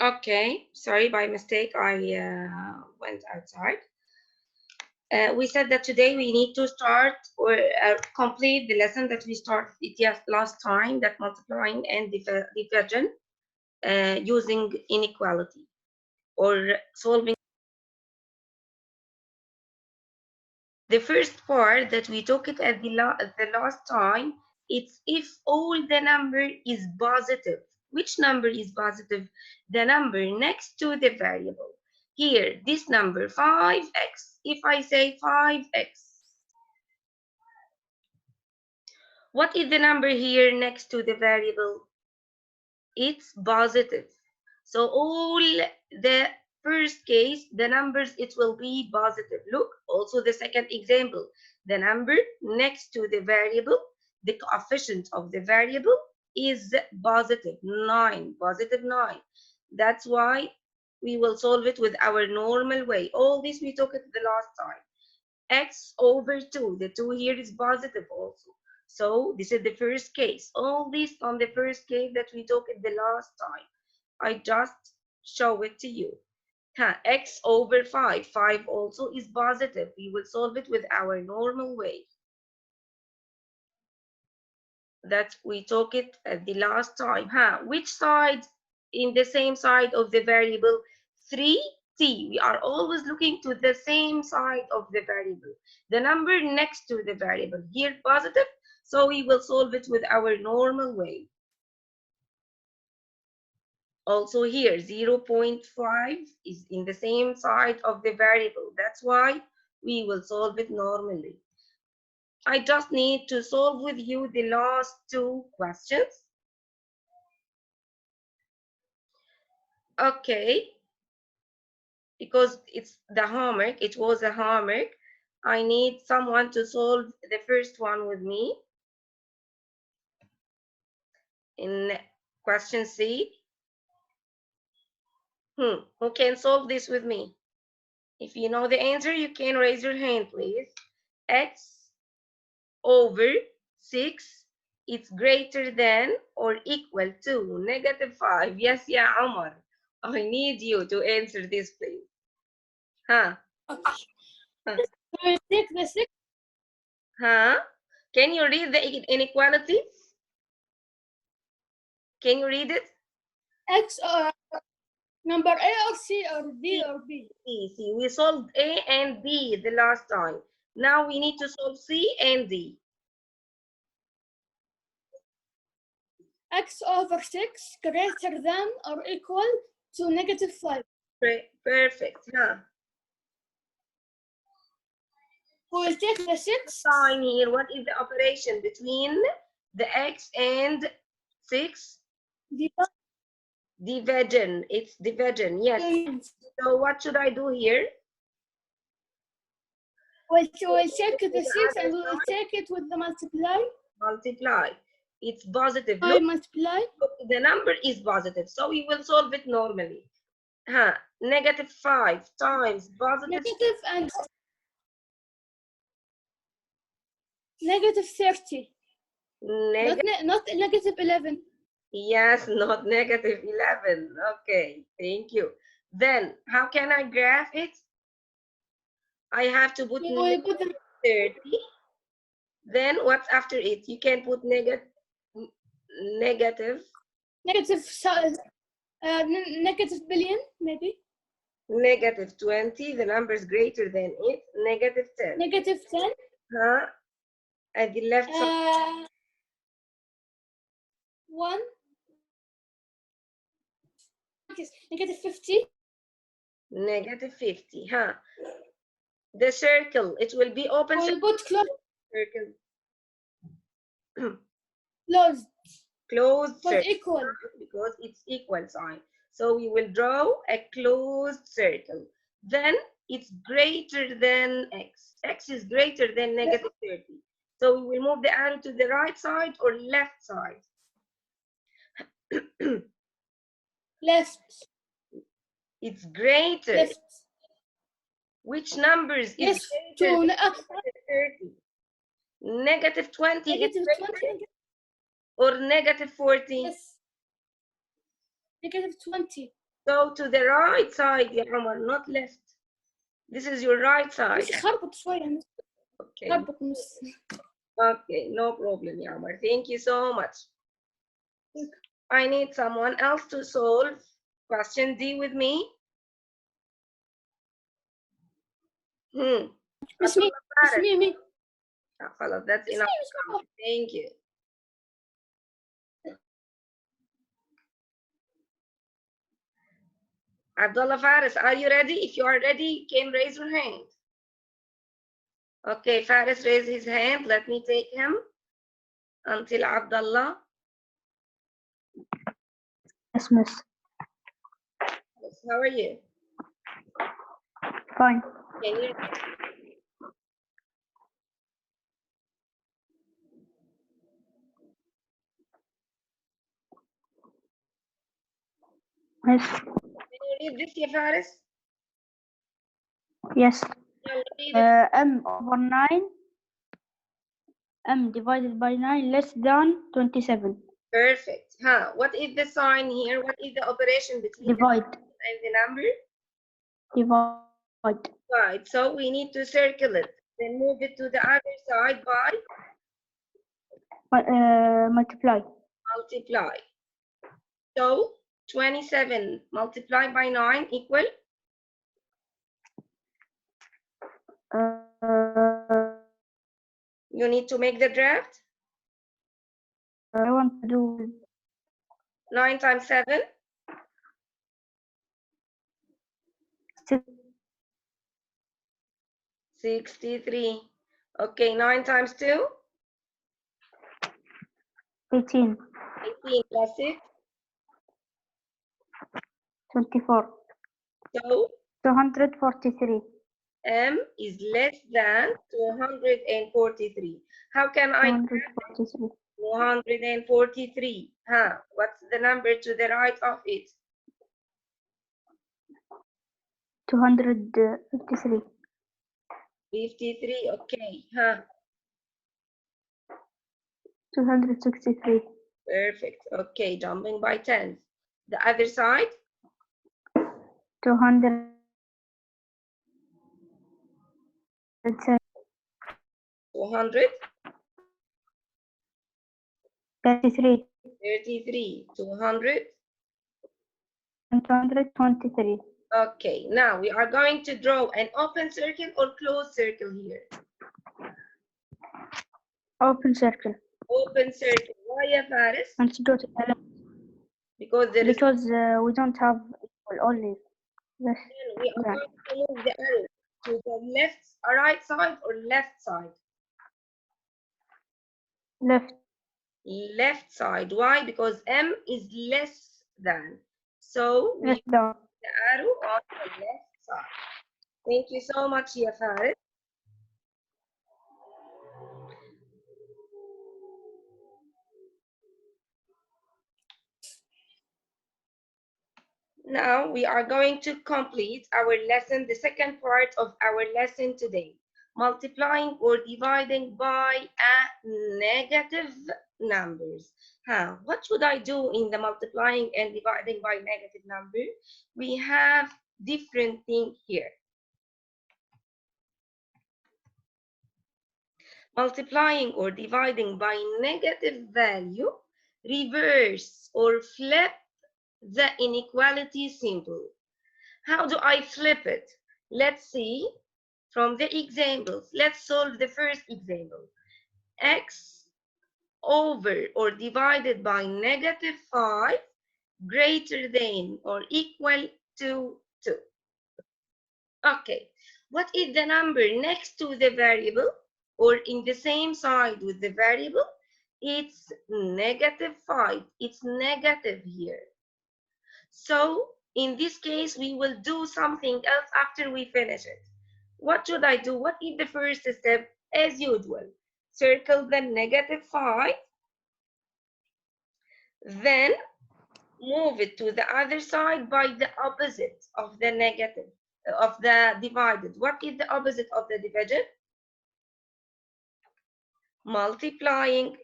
Okay, sorry, by mistake, I went outside. We said that today we need to start or complete the lesson that we started last time, that multiplying and division using inequality or solving. The first part that we took it at the last time, it's if all the number is positive. Which number is positive? The number next to the variable. Here, this number 5x. If I say 5x, what is the number here next to the variable? It's positive. So all the first case, the numbers, it will be positive. Look, also the second example, the number next to the variable, the coefficient of the variable is positive 9, positive 9. That's why we will solve it with our normal way. All this we took it the last time. X over 2, the 2 here is positive also. So this is the first case. All this on the first case that we took it the last time. I just show it to you. X over 5. 5 also is positive. We will solve it with our normal way. That we took it at the last time. Which side? In the same side of the variable 3t. We are always looking to the same side of the variable. The number next to the variable. Here positive. So we will solve it with our normal way. Also here, 0.5 is in the same side of the variable. That's why we will solve it normally. I just need to solve with you the last two questions. Okay. Because it's the homework, it was a homework. I need someone to solve the first one with me. In question C. Who can solve this with me? If you know the answer, you can raise your hand, please. X over 6, it's greater than or equal to -5. Yes, yeah, Omar. I need you to answer this, please. Okay. We'll take the 6. Can you read the inequality? Can you read it? X number A or C or D or B? C. We solved A and B the last time. Now we need to solve C and D. X over 6 greater than or equal to -5. Perfect. We'll take the 6. Sign here. What is the operation between the X and 6? Division. It's division. Yes. So what should I do here? We'll take the 6 and we'll take it with the multiply. Multiply. It's positive. Look, multiply. The number is positive, so we will solve it normally. -5 times positive. Negative and -30. Not -11. Yes, not -11. Okay, thank you. Then, how can I graph it? I have to put -30. Then, what's after it? You can put negative. Negative billion, maybe. -20. The number is greater than it. -10. -10. At the left side. 1. -50. -50. The circle, it will be open. We'll put closed. Circle. Closed. Closed but circle. Equal. Because it's equal sign. So we will draw a closed circle. Then it's greater than x. X is greater than -30. So we will move the arrow to the right side or left side. Left. It's greater. Left. Which numbers yes, is greater than -30? -20 is -20 or -40? Yes. -20. Go to the right side, ya Omar, not left. This is your right side. مش خربط شوية مش Okay. خربط نص. Okay, no problem, ya Omar. Thank you so much. I need someone else to solve question D with me. مش مي مش مي خلاص, that's enough. Thank you. Abdullah Faris, are you ready? If you are ready, you can raise your hand. Okay, Faris raised his hand. Let me take him until Abdullah. Yes, miss. Yes, how are you? Fine. Can you? Yes. Can you read this, ya Faris? Yes. Yeah, read it. M over 9. M divided by 9 less than 27. Perfect. What is the sign here? What is the operation between Divide. and the number? Divide. Right. So we need to circle it. Then move it to the other side by Multiply. multiply. So 27 multiplied by 9 equal? You need to make the draft. I want to do 9 times 7? 63. Okay, 9 times 2? 18. 18 plus 6. 24. So 243. M is less than 243. How can I 243. 243? What's the number to the right of it? 253. 53. Okay. 263. Perfect. Okay, jumping by 10. The other side? 200. 200. 33. 33. 200. And 223. Okay, now we are going to draw an open circle or closed circle here. Open circle. Open circle. Why, ya Faris? And to go to the left. Because there is. Because we don't have equal only. Yes. We are going to move the arrow to the left, right side or left side? Left. Left side. Why? Because M is less than. So we Left down. the arrow on the left side. Thank you so much, ya Faris. Now we are going to complete our lesson, the second part of our lesson today. Multiplying or dividing by a negative numbers. What should I do in the multiplying and dividing by negative number? We have different things here. Multiplying or dividing by negative value, reverse or flip the inequality symbol. How do I flip it? Let's see from the examples. Let's solve the first example. X over or divided by negative 5 greater than or equal to 2. Okay, what is the number next to the variable or in the same side with the variable? It's negative 5. It's negative here. So in this case, we will do something else after we finish it. What should I do? What is the first step? As usual, circle the negative 5, then move it to the other side by the opposite of the negative, of the divided. What is the opposite of the divided? Multiplying.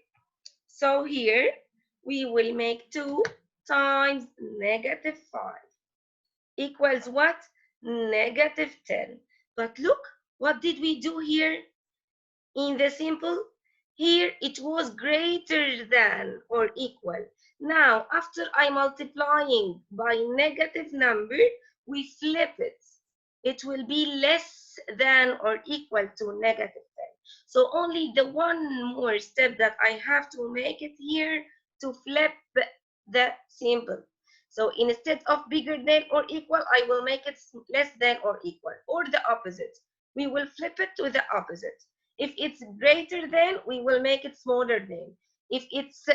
So here we will make 2 times negative 5. equals what? Negative 10. But look, what did we do here? In the simple, here it was greater than or equal. Now, after I multiplying by negative number, we flip it. It will be less than or equal to negative 10. So only the one more step that I have to make it here to flip the symbol. So instead of bigger than or equal, I will make it less than or equal, or the opposite. We will flip it to the opposite. If it's greater than, we will make it smaller than. If it's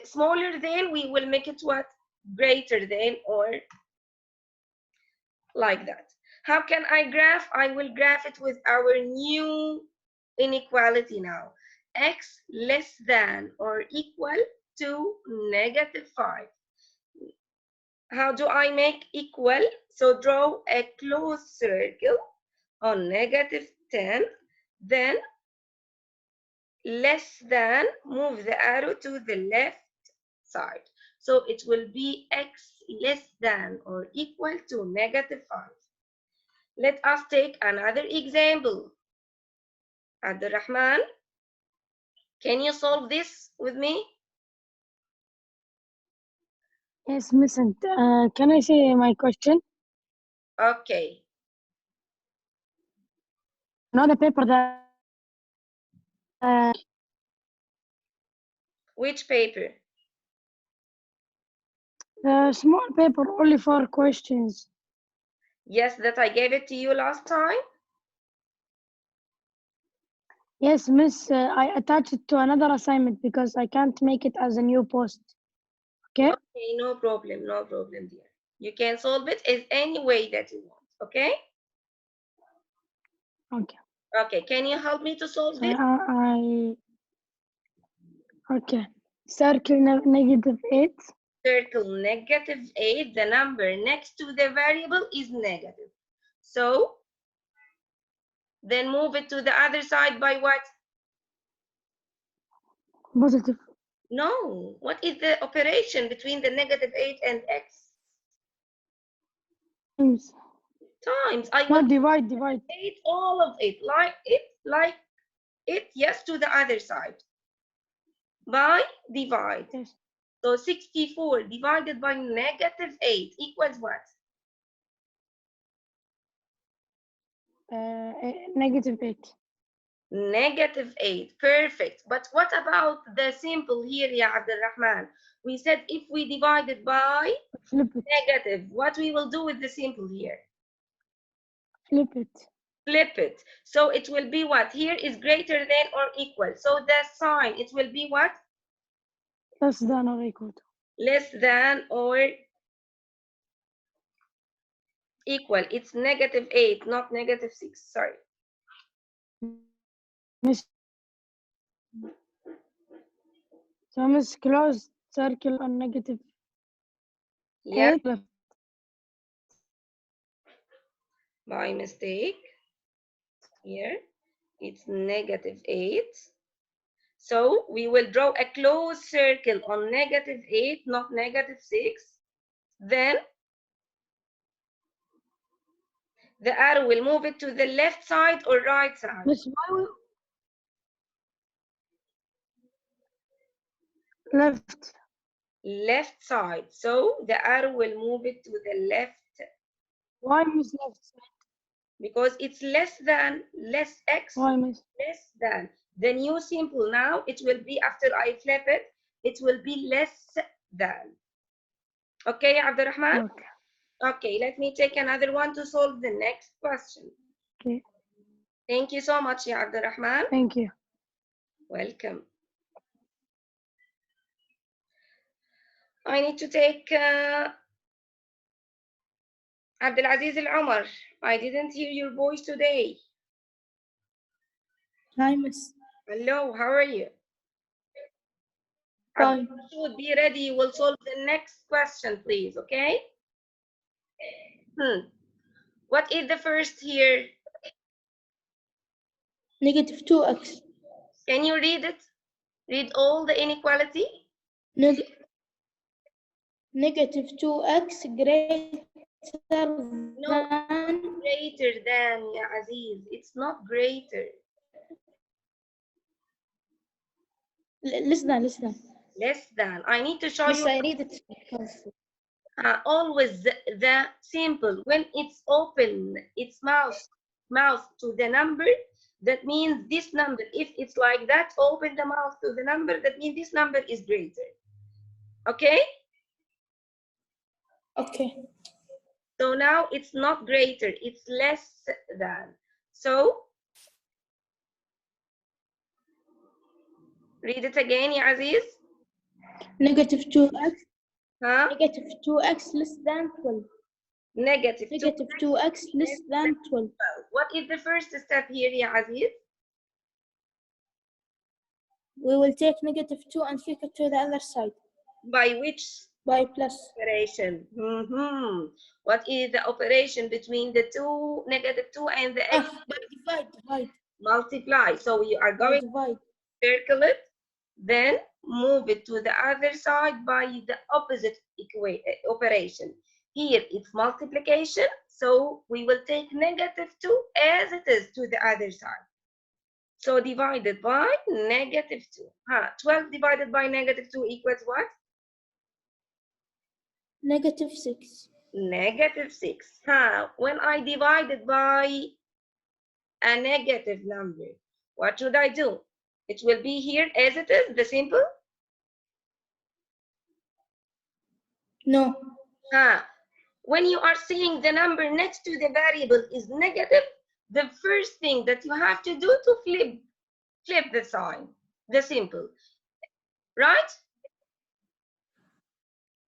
smaller than, we will make it what? Greater than, or like that. How can I graph? I will graph it with our new inequality now. X less than or equal to negative 5. How do I make equal? So draw a closed circle on negative 10, then less than, move the arrow to the left side. So it will be x less than or equal to negative 5. Let us take another example. Abdurrahman, can you solve this with me? Yes, Miss. Can I say my question? Okay. Another paper that Which paper? the small paper only for questions. Yes, that I gave it to you last time. Yes, Miss. I attached it to another assignment because I can't make it as a new post. Okay. Okay, no problem, no problem, dear. You can solve it as any way that you want, okay? Okay. Okay, can you help me to solve So this? okay. Circle negative 8. Circle negative 8, the number next to the variable is negative. So, then move it to the other side by what? Positive. No, what is the operation between the negative 8 and x? Times. Times. I No, will divide. 8, all of it, like it, yes, to the other side. By divide. Yes. So 64 divided by negative 8 equals what? Negative 8. Negative 8. Perfect. But what about the simple here, Ya Abdul Rahman? We said if we divide it by Flip it. negative, what we will do with the simple here? Flip it. Flip it. So it will be what? Here is greater than or equal. So the sign, it will be what? Less than or equal to. Less than or equal. It's negative 8, not negative 6. Sorry. Miss. So Miss closed circle on negative Yeah, 8. by mistake. Here, it's negative 8. So we will draw a closed circle on negative 8, not negative 6. Then the arrow will move it to the left side or right side. Miss, why will left? Left side. So the arrow will move it to the left Why Miss left? because it's less than, less x, Why Miss? less than. The new simple now, it will be after I flip it, it will be less than. Okay, Abdurrahman? Okay. Okay, let me take another one to solve the next question. Okay. Thank you so much, Ya Abdurrahman. Thank you. Welcome. I need to take Abdulaziz Al Omar. I didn't hear your voice today. Hi Miss. Hello, how are you? Fine. Should be ready. We'll solve the next question, please, okay? What is the first here? Negative 2x. Can you read it? Read all the inequality? Negative 2x greater No, greater than, ya Aziz. It's not greater. less than. Less than. I need to show you. I read it because Always the simple. When it's open, its mouth to the number, that means this number. If it's like that, open the mouth to the number, that means this number is greater. Okay? okay. So now it's not greater, it's less than. So read it again, ya Aziz. Negative 2x. Huh? Negative 2x less than 12. Negative 2. Negative 2x less than 12. What is the first step here, ya Aziz? We will take negative 2 and flip it to the other side. By which By plus. operation? What is the operation between the two, negative 2 and the x? By divide. Multiply. So we are By going to divide. circle it, then move it to the other side by the opposite operation. Here it's multiplication, so we will take negative 2 as it is to the other side. So divided by negative 2. 12 divided by negative 2 equals what? Negative 6. Negative 6. When I divide it by a negative number, what should I do? It will be here as it is, the simple? No. When you are seeing the number next to the variable is negative, the first thing that you have to do to flip the sign, the simple, right?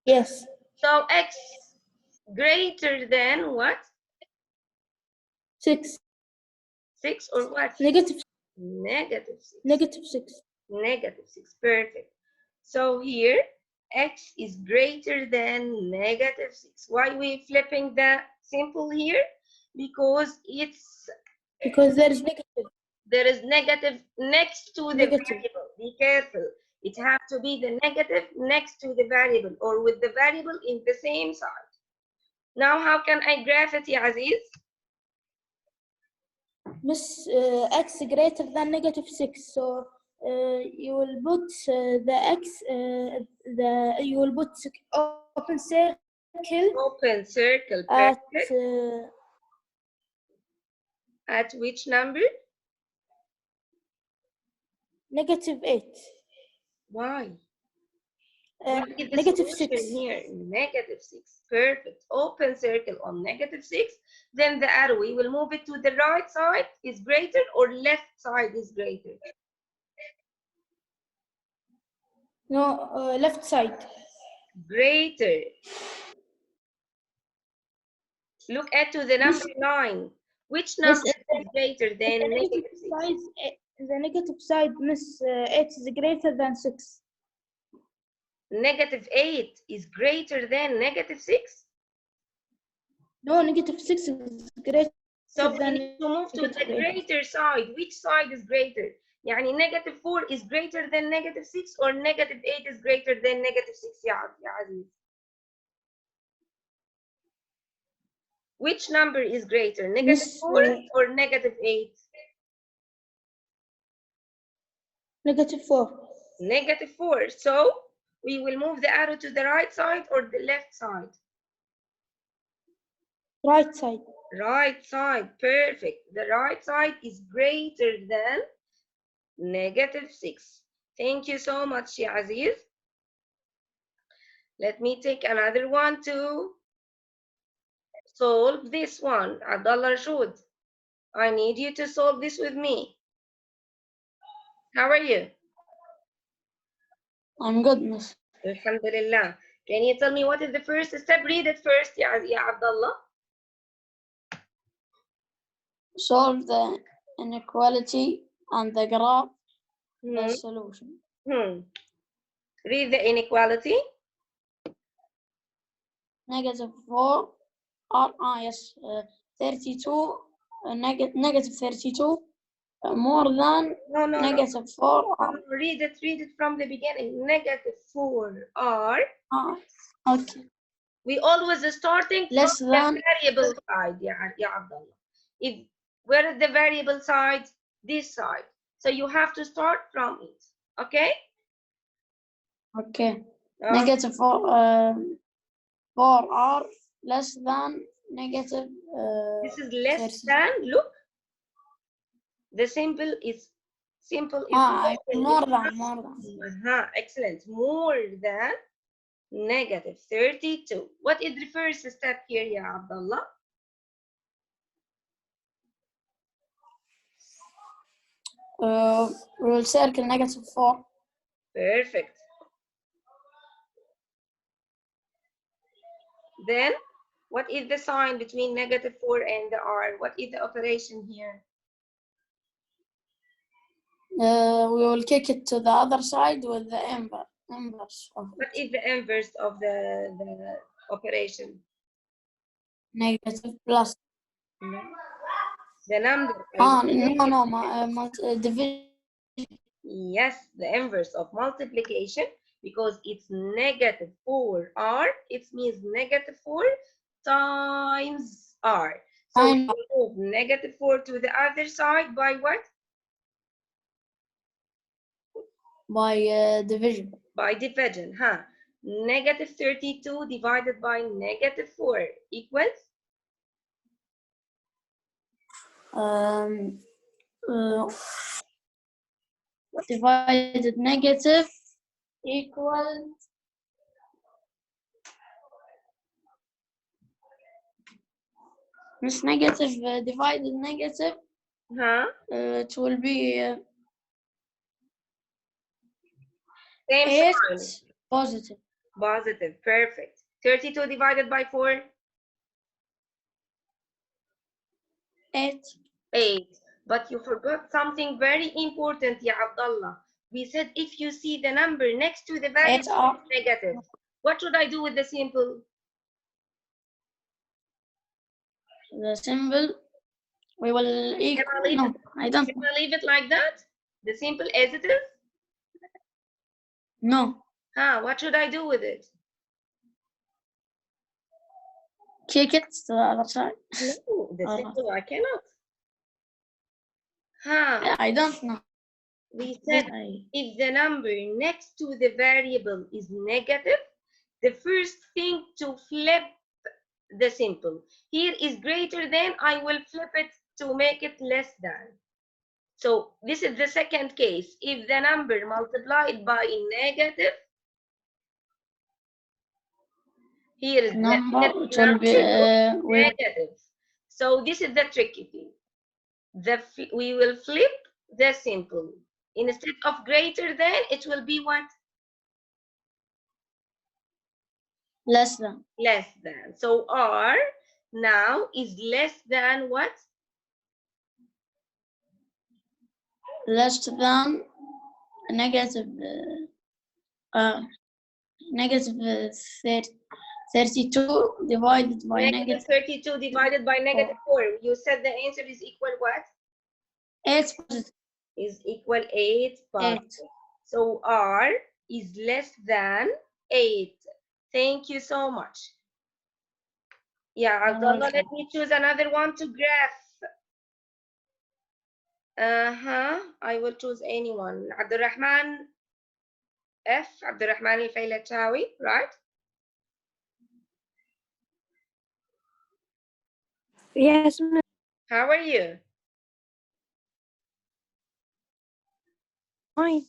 Yes. So x greater than what? 6. 6 or what? Negative. Negative 6. Negative 6. Negative 6, perfect. So here, x is greater than negative 6. Why are we flipping the simple here? Because there is negative. There is negative next to the Negative. variable. Be careful. It has to be the negative next to the variable or with the variable in the same side. Now, how can I graph it, ya Aziz? Miss, x greater than negative 6. So you will put the x, you will put open circle. Open circle. At at which number? negative 8. Why? Negative 6. Here, negative 6. Perfect. Open circle on negative 6. Then the arrow, we will move it to the right side is greater or left side is greater? No, left side. Greater. Look at to the number 9. Which number is greater than negative 6? The negative side, Miss, 8 is greater than 6. Negative 8 is greater than negative 6? No, negative 6 is greater so than we need to move to the greater side. Which side is greater? يعني negative 4 is greater than negative 6 or negative 8 is greater than negative 6 يا عزيز? Which number is greater? Negative 4 or negative 8? Negative 4. Negative 4. So we will move the arrow to the right side or the left side? Right side. Right side. Perfect. The right side is greater than negative 6. Thank you so much, ya Aziz. Let me take another one to solve this one. Abdullah Rashid, I need you to solve this with me. How are you? I'm good, Miss. Alhamdulillah. Can you tell me what is the first step? Read it first, ya Abdullah. Solve the inequality and the graph the solution. Read the inequality. Negative 4 yes, 32 negative 32 more than negative 4 r. Read it from the beginning. Negative 4 r. Okay. We always starting from less the than. variable side, ya Abdullah. If where is the variable side? This side. So you have to start from it. Okay? Okay. Okay. Negative 4 are less than negative This is less 30. than. Look, the simple is simple is I more more than. excellent. More than negative 32. What is the first step here, ya Abdullah? We will circle negative 4. Perfect. Then, what is the sign between negative 4 and the R? What is the operation here? We will kick it to the other side with the inverse of What it. is the inverse of the operation? Negative plus. No. The number. Division. Yes, the inverse of multiplication, because it's negative 4R. It means negative 4 times R. So we move negative 4 to the other side by what? By division. By division, huh? Negative 32 divided by negative 4 equals? Divided negative equals this negative divided negative. It will be Same 8 sign. positive. Positive, perfect. 32 divided by 4? 8. 8. But you forgot something very important, Ya Abdullah. We said if you see the number next to the variable negative, what should I do with the symbol? The symbol, we will equal. No, I don't. Can I leave it like that? The symbol as it is? No. What should I do with it? Kick it to the other side. No, the symbol I cannot. I don't know. We said if the number next to the variable is negative, the first thing to flip the symbol. Here is greater than, I will flip it to make it less than. So this is the second case. If the number multiplied by negative, here is number, it number will be negative. So this is the tricky thing. We will flip the symbol. Instead of greater than, it will be what? less than. Less than. So R now is less than what? Less than negative negative 32 divided by negative 32 divided by negative 4. You said the answer is equal what? 8 positive. Is equal 8 positive. So R is less than 8. Thank you so much. Yeah, Abdullah, let me choose another one to graph. I will choose anyone. Abdurrahman F. Abdurrahman al-Faylatawi, right? Yes, miss. How are you? Fine.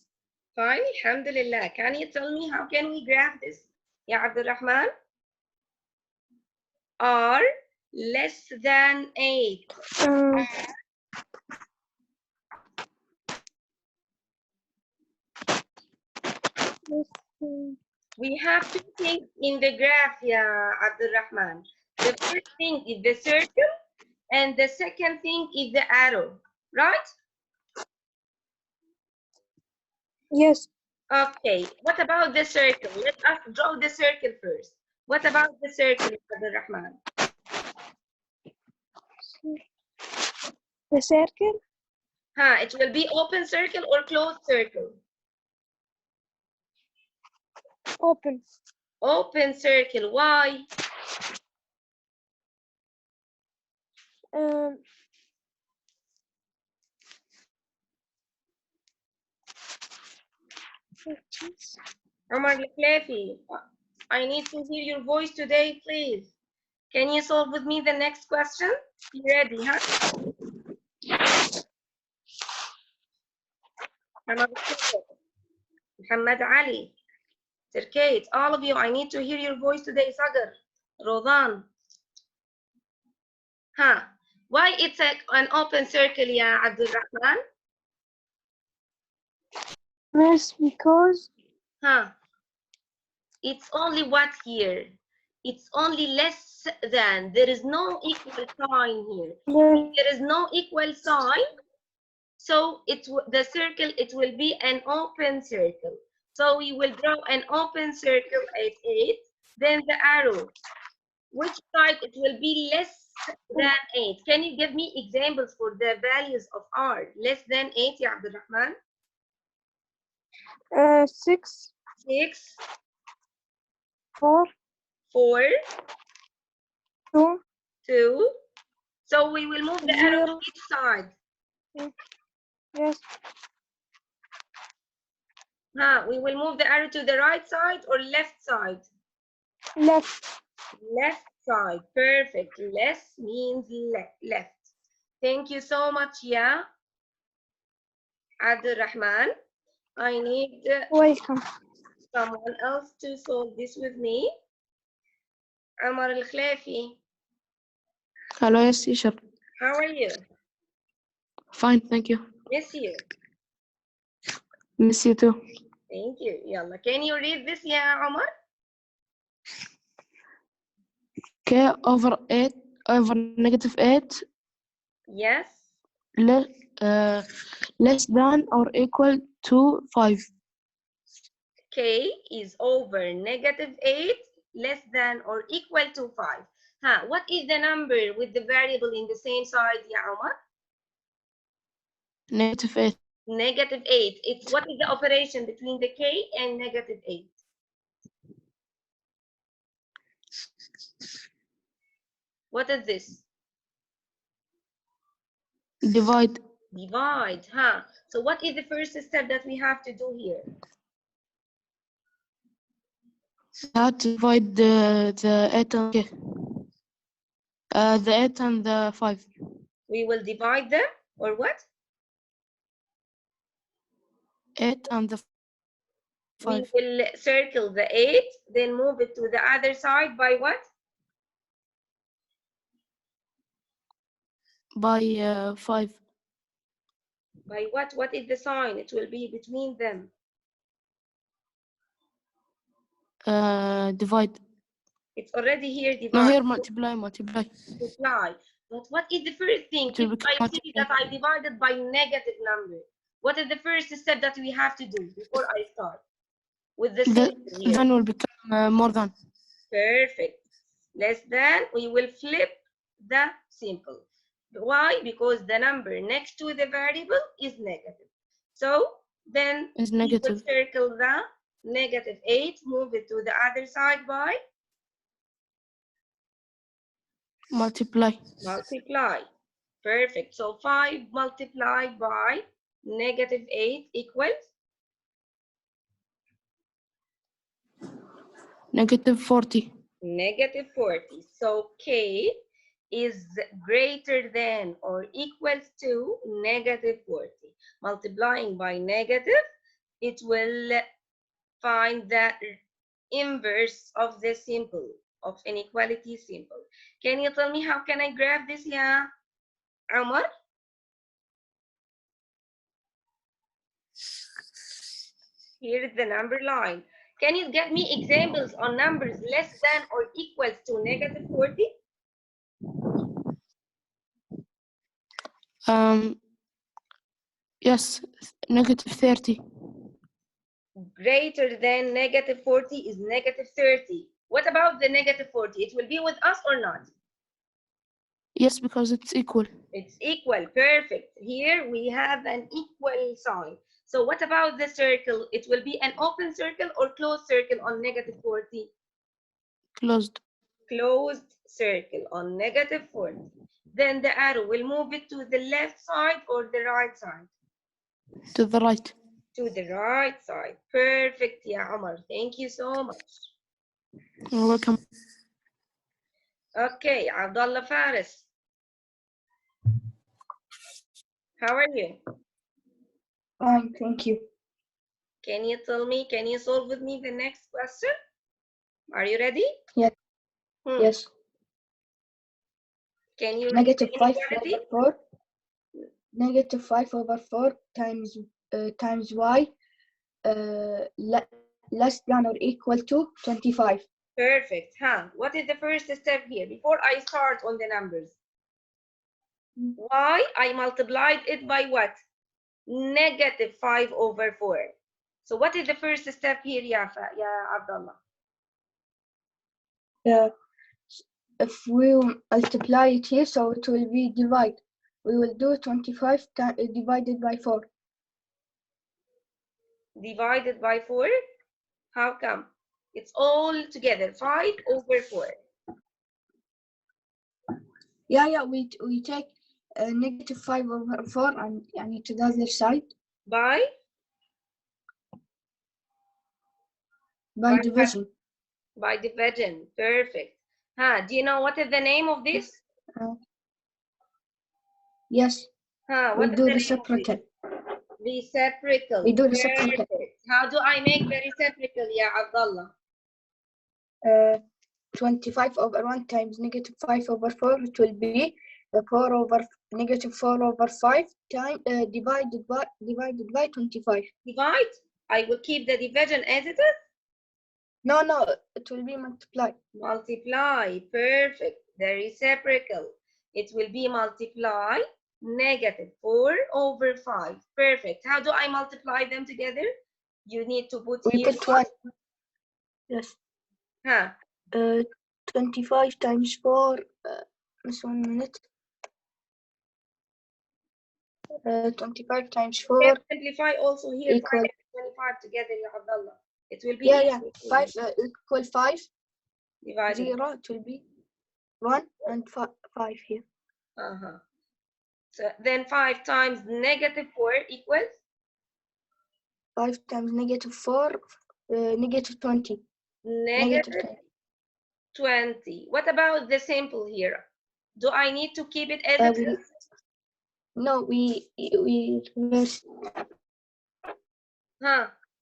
Fine, alhamdulillah. Can you tell me how can we graph this? Yeah, Abdurrahman? R less than 8. We have two things in the graph, yeah, Abdurrahman. The first thing is the circle, and the second thing is the arrow, right? Yes. Okay, what about the circle? Let us draw the circle first. What about the circle, Abdurrahman? The circle? It will be open circle or closed circle? Open. Open circle, why? Um, Omar Laklafi, I need to hear your voice today, please. Can you solve with me the next question? Be ready, huh? Muhammad Sagar, Muhammad Ali, Sirkate, all of you, I need to hear your voice today. Sagar, Rodan, huh? Why it's an open circle, ya Abdul Rahman? Miss, because Huh? It's only what here? It's only less than. There is no equal sign here. If there is no equal sign, so the circle, it will be an open circle. So we will draw an open circle at 8, then the arrow. Which side it will be less than 8? Can you give me examples for the values of R? Less than 8, ya Abdul Rahman? 6, 6, 4, 4, 2, 2. So we will move the arrow to 0. each side. Yes, We will move the arrow to the right side or left side? left. Left side. Perfect. Less means left. Thank you so much, ya Abdul Rahman. I need Welcome. someone else to solve this with me. Amar Al-Khlafi. Hello, yes, teacher. How are you? Fine, thank you. Miss you. Miss you too. Thank you. Yalla. Can you read this, ya Omar? K over 8 over negative 8 Yes. less than or equal to 5. K is over negative 8, less than or equal to 5. What is the number with the variable in the same side, ya Omar? Negative 8. Negative 8. What is the operation between the K and negative 8? What is this? Divide. Divide. So what is the first step that we have to do here? We have to divide the 8 and K. The 8 and the 5. We will divide them, or what? 8 and the 5. We will circle the 8, then move it to the other side by what? By 5. By what? What is the sign? It will be between them. Divide. It's already here, divide. No, here multiply. Multiply. But what is the first thing? It will If become I see multiply. that I divided by negative number, what is the first step that we have to do before I start? With the symbol here. Then will become more than. Perfect. Less than, we will flip the symbol. Why? Because the number next to the variable is negative. So then Is we will negative. circle the negative 8, move it to the other side by Multiply. multiply. Perfect. So 5 multiplied by negative 8 equals Negative 40. negative 40. So K is greater than or equals to negative 40. Multiplying by negative, it will find the inverse of the symbol, of inequality symbol. Can you tell me how can I graph this, yeah, Omar? Here is the number line. Can you get me examples on numbers less than or equals to negative 40? Yes, negative 30. Greater than negative 40 is negative 30. What about the negative 40? It will be with us or not? Yes, because it's equal. It's equal. Perfect. Here we have an equal sign. So what about the circle? It will be an open circle or closed circle on negative 40? Closed. Closed circle on negative 40. then the arrow will move it to the left side or the right side? To the right. To the right side. Perfect, ya Omar. Thank you so much. You're welcome. Okay, Abdullah Faris. How are you? Fine, thank you. Can you tell me, can you solve with me the next question? Are you ready? Yes. Yes. Can you read the Negative 5 inequality? over 4. Negative 5 over 4 times y less than or equal to 25. Perfect. Huh? What is the first step here? Before I start on the numbers. Y, I multiplied it by what? Negative 5 over 4. So what is the first step here, ya Abdullah? If we multiply it here, so it will be divide. We will do 25 divided by 4. Divided by 4? How come? It's all together, 5 over 4. Yeah, we take negative 5 over 4 and to the other side By division. By division. Perfect. Do you know what is the name of this? Yes. What We is do the name of this? reciprocal. Reciprocal. We do reciprocal. Perfect. How do I make the reciprocal, ya Abdullah? 25 over 1 times negative 5 over 4, it will be 4 over negative 4 over 5 time divided by 25. Divide? I will keep the division as it is? No, it will be multiply. Multiply. Perfect. The reciprocal. It will be multiply negative 4 over 5. Perfect. How do I multiply them together? You need to put We here put 1. Yes. 25 times 4, just 1 minute. 25 times 4 simplify also here equal 5 and 25 together, ya Abdullah. It will be yeah 5 equal equal 5 divided 0, it will be 1 and 5 here. So then 5 times negative 4 equals 5 times negative 4 negative 20. negative 20. What about the simple here? Do I need to keep it as it is? No, we reverse.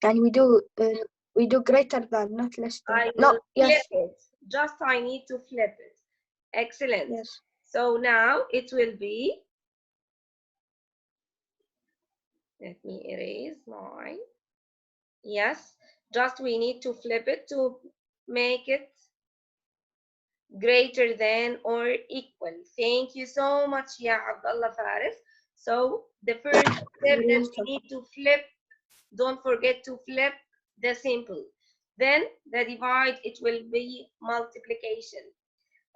And we do greater than, not less than. I No, will yes. flip it. Just I need to flip it. Excellent. Yes. So now it will be, let me erase mine. Yes, just we need to flip it to make it greater than or equal. Thank you so much, ya Abdullah Faris. So the first step that we need to flip, don't forget to flip the simple. Then the divide, it will be multiplication.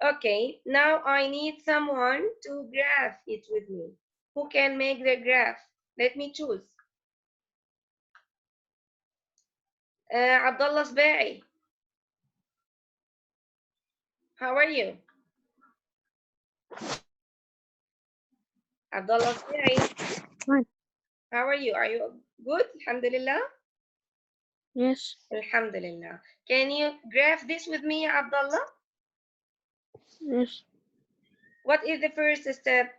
Okay, now I need someone to graph it with me. Who can make the graph? Let me choose. Abdullah Sabry. How are you? Abdullah Sabry. Fine. How are you? Are you good? Alhamdulillah. Yes. Alhamdulillah. Can you graph this with me, Abdullah? Yes. What is the first step?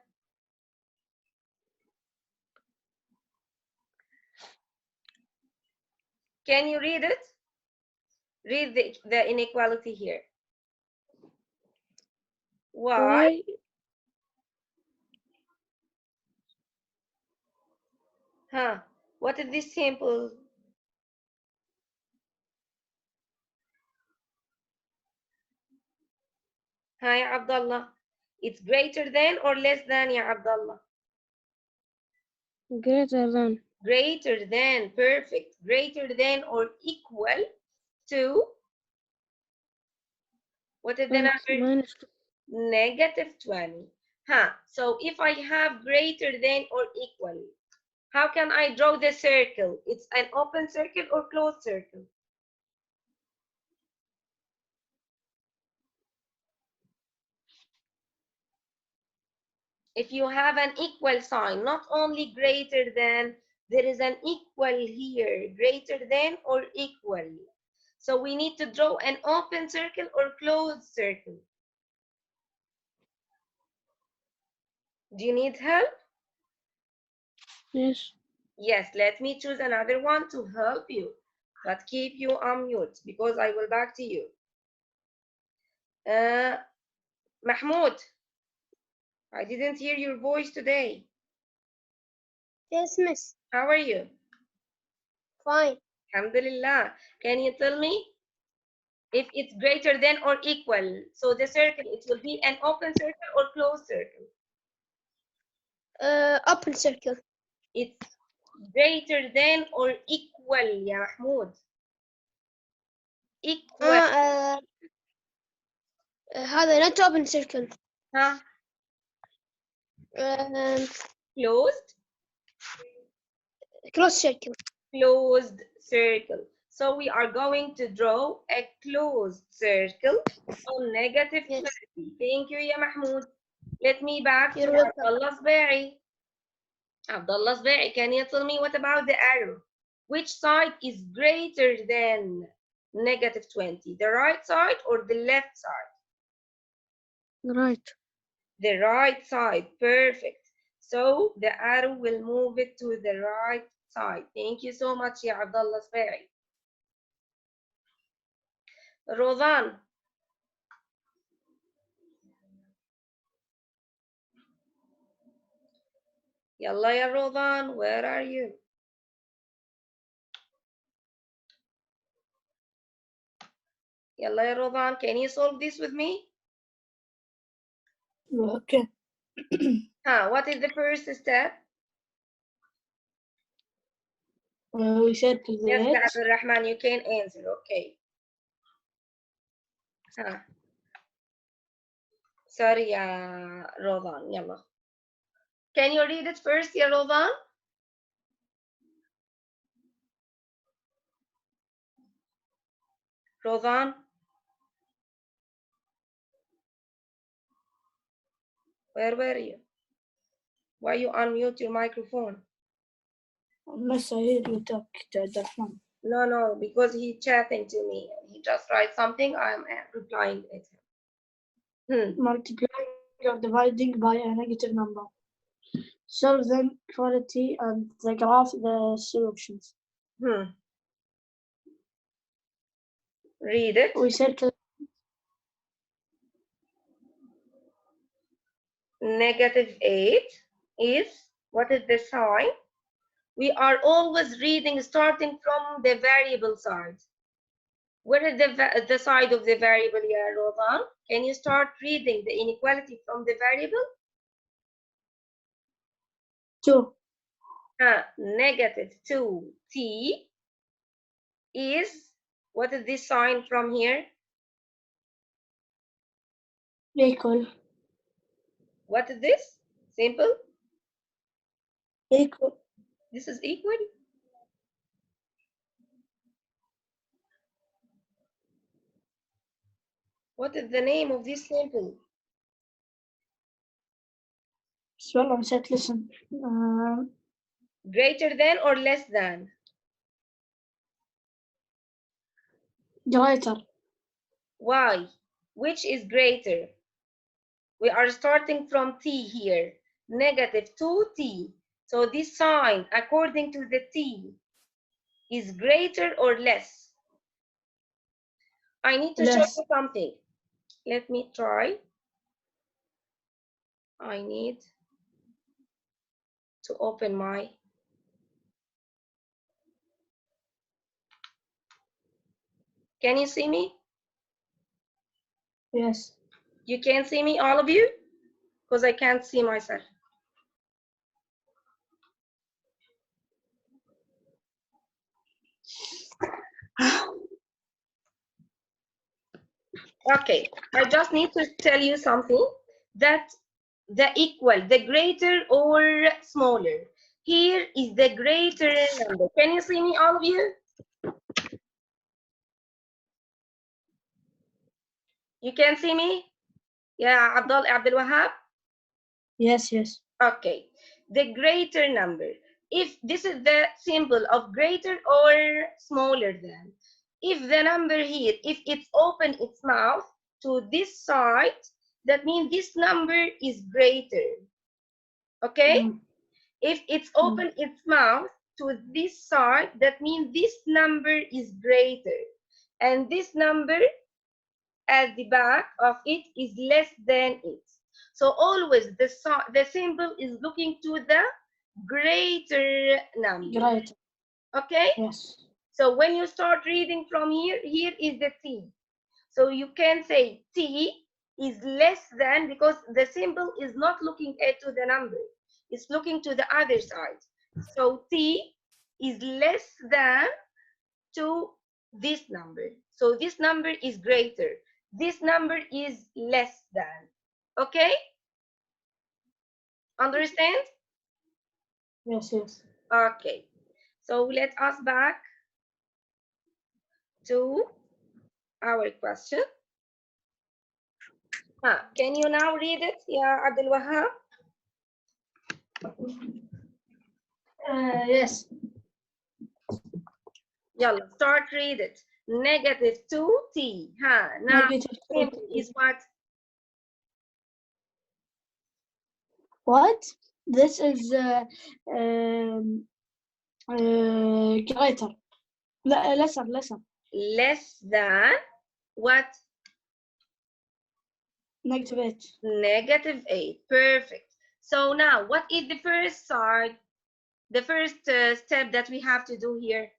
Can you read it? Read the inequality here. Why? What is this simple? Hi, Abdullah. It's greater than or less than, ya Abdullah? Greater than. Greater than, perfect. Greater than or equal to, what is the number? Minus 2. Negative 20. So if I have greater than or equal, how can I draw the circle? It's an open circle or closed circle? If you have an equal sign, not only greater than, there is an equal here, greater than or equal. So we need to draw an open circle or closed circle. Do you need help? Yes. Yes, let me choose another one to help you, but keep you on mute because I will back to you. Mahmoud, I didn't hear your voice today. Yes, miss. How are you? Fine. Alhamdulillah. Can you tell me if it's greater than or equal? So the circle, it will be an open circle or closed circle? Open circle. It's greater than or equal, ya Mahmoud? Equal. هذا not open circle. Huh? Closed? Close circle. Closed circle. So we are going to draw a closed circle on negative Yes. 20. Thank you, ya Mahmoud. Let me back to You're welcome. Abdullah Sabry. Abdullah Sabry, can you tell me what about the arrow? Which side is greater than negative 20? The right side or the left side? Right. The right side, perfect. So the arrow will move it to the right side. Thank you so much, ya Abdullah Sabry. Rodan. Yalla ya Rodan, where are you? Yalla ya Rodan, can you solve this with me? Okay. What is the first step? We circle the Yes, X. Abdul Rahman, you can answer. Okay. Sorry, ya Rodan. Yalla. Can you read it first, ya Rodan? Rodan? Where were you? Why you unmute your microphone? Unless I hear you talk to Abdurrahman. No, because he chatting to me. He just writes something, I'm replying it. Multiplying or dividing by a negative number. Solve them quality and the graph the solutions. Read it. We circle Negative 8 is, what is the sign? We are always reading starting from the variable side. Where is the side of the variable, ya Rodan? Can you start reading the inequality from the variable? 2. Negative 2t is, what is this sign from here? Equal. What is this? Simple? Equal. This is equal? What is the name of this simple? Swallow and set listen. Greater than or less than? Greater. Why? Which is greater? We are starting from t here, negative 2t. So this sign, according to the t, is greater or less? I need to show Less. you something. Let me try. I need to open my... Can you see me? Yes. You can see me, all of you? Because I can't see myself. Okay, I just need to tell you something, that the equal, the greater or smaller. Here is the greater number. Can you see me, all of you? You can see me? Yeah, Abdul Wahab? Yes, yes. Okay, the greater number. If this is the symbol of greater or smaller than. If the number here, if it's open its mouth to this side, that means this number is greater. Okay? If it's open its mouth to this side, that means this number is greater. And this number at the back of it is less than it. So always the symbol is looking to the greater number. Great. Okay? Yes. So when you start reading from here, here is the T. So you can say T is less than, because the symbol is not looking to the number. It's looking to the other side. So T is less than to this number. So this number is greater. This number is less than. Okay? Understand? Yes, yes. Okay. So let us back to our question. Can you now read it, Ya Abdul Wahab? Yes. Yalla, start read it. Negative 2t. Now Negative symbol 2t. is what? What? This is greater. Lesser. Less than what? Negative 8. Negative 8. Perfect. So now, what is the first side? The first step that we have to do here?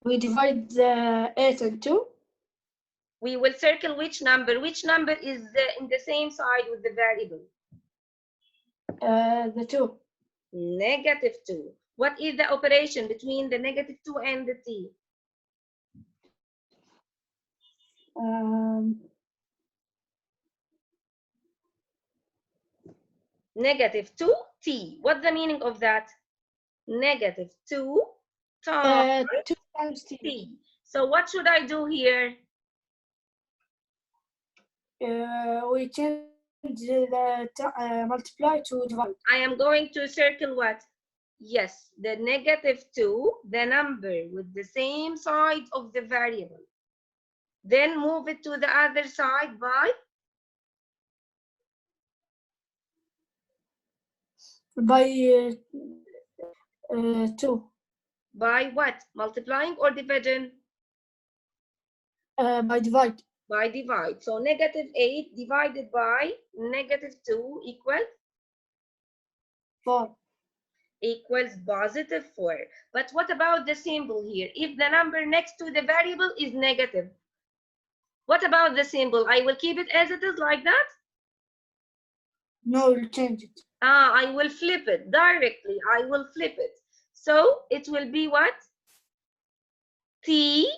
We divide the 8 and 2. We will circle which number? Which number is in the same side with the variable? The 2. Negative 2. What is the operation between the negative 2 and the t? Negative 2t. What's the meaning of that? Negative 2 times 2 times t. t. So what should I do here? We change the multiply to divide. I am going to circle what? Yes, the negative 2, the number with the same side of the variable. Then move it to the other side by? By 2. By what? Multiplying or division? By divide. By divide. So negative 8 divided by negative 2 equals? 4. Equals positive 4. But what about the symbol here? If the number next to the variable is negative, what about the symbol? I will keep it as it is like that? No, we'll change it. I will flip it directly. I will flip it. So it will be what? T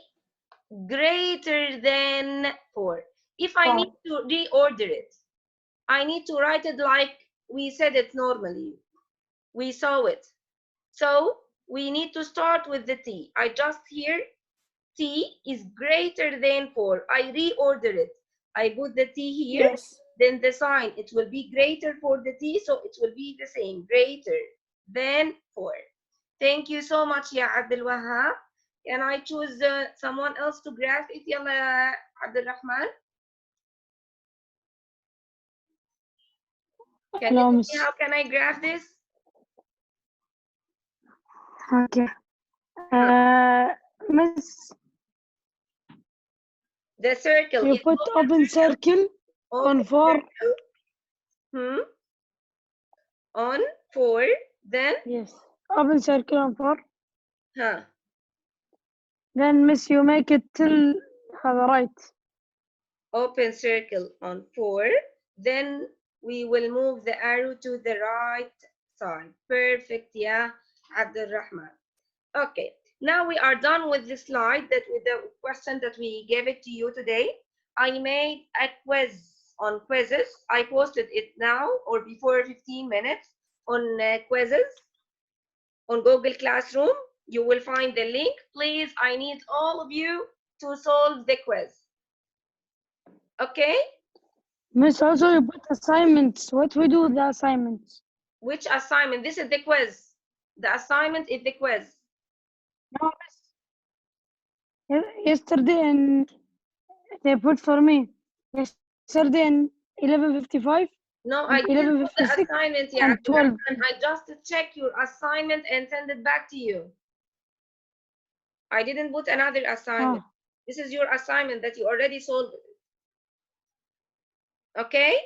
greater than 4. If I need to reorder it, I need to write it like we said it normally. We saw it. So we need to start with the T. I just hear T is greater than 4. I reorder it. I put the T here. Yes. Then the sign, it will be greater for the T, so it will be the same, greater than 4. Thank you so much, Ya Abdul Wahab. Can I choose someone else to graph it, Yalla Abdul Rahman? Can you tell me how can I graph this? Okay. Miss, The circle. you put open circle on 4. On 4, then? Yes. Open circle on 4. Huh. Then, Miss, you make it till the right. Open circle on 4. Then we will move the arrow to the right side. Perfect, yeah, Abdul Rahman. Okay, now we are done with the slide that with the question that we gave it to you today. I made a quiz on quizzes. I posted it now or before 15 minutes on quizzes on Google Classroom. You will find the link. Please, I need all of you to solve the quiz. Okay? Miss, also you put assignments. What we do with the assignments? Which assignment? This is the quiz. The assignment is the quiz. No, Miss. Yesterday and they put for me. Yesterday in 11:55 No, and I didn't put the 11:56 assignment yet. and 12. And I just check your assignment and send it back to you. I didn't put another assignment. Ah, This is your assignment that you already solved. Okay?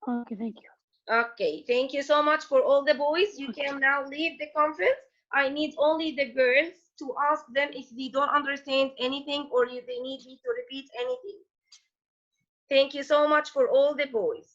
okay, thank you. Okay, thank you so much for all the boys. You can now leave the conference. I need only the girls to ask them if they don't understand anything or if they need me to repeat anything. Thank you so much for all the boys.